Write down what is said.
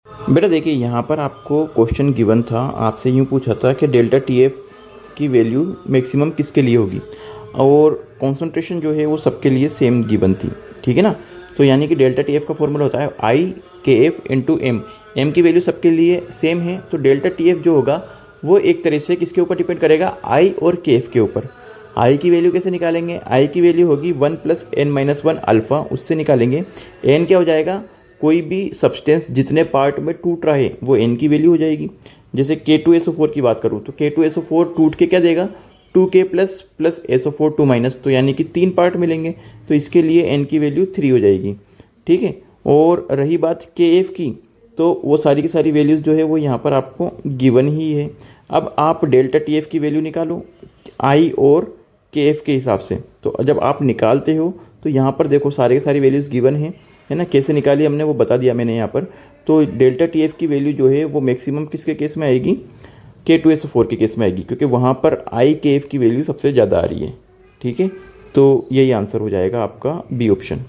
बेटा देखिए, यहाँ पर आपको क्वेश्चन गिवन था, आपसे यूँ पूछा था कि डेल्टा टी एफ की वैल्यू मैक्सिमम किसके लिए होगी, और कॉन्सेंट्रेशन जो है वो सबके लिए सेम गिवन थी। ठीक है ना। तो यानी कि डेल्टा टी एफ का फॉर्मूला होता है आई के एफ इंटू एम। एम की वैल्यू सबके लिए सेम है, तो डेल्टा टी एफ जो होगा वो एक तरह से किसके ऊपर डिपेंड करेगा, आई और के एफ के ऊपर। आई की वैल्यू कैसे निकालेंगे, आई की वैल्यू होगी 1 + n-1 अल्फ़ा, उससे निकालेंगे। एन क्या हो जाएगा, कोई भी सब्सटेंस जितने पार्ट में टूट रहा है वो एन की वैल्यू हो जाएगी। जैसे K2SO4 की बात करूँ तो K2SO4 टूट के क्या देगा, 2K प्लस SO4 2 तो यानी कि 3 पार्ट मिलेंगे, तो इसके लिए एन की वैल्यू 3 हो जाएगी। ठीक है। और रही बात KF की, तो वो सारी की सारी वैल्यूज़ जो है वो यहाँ पर आपको गिवन ही है। अब आप डेल्टा TF की वैल्यू निकालो आई और KF के हिसाब से। तो जब आप निकालते हो तो यहाँ पर देखो सारे के सारी वैल्यूज़ गिवन है ना। कैसे निकाली हमने वो बता दिया मैंने यहाँ पर। तो डेल्टा TF की वैल्यू जो है वो मैक्सिमम किसके केस में आएगी, K2SO4 के केस में आएगी, क्योंकि वहाँ पर आई KF की वैल्यू सबसे ज़्यादा आ रही है। ठीक है। तो यही आंसर हो जाएगा आपका बी ऑप्शन।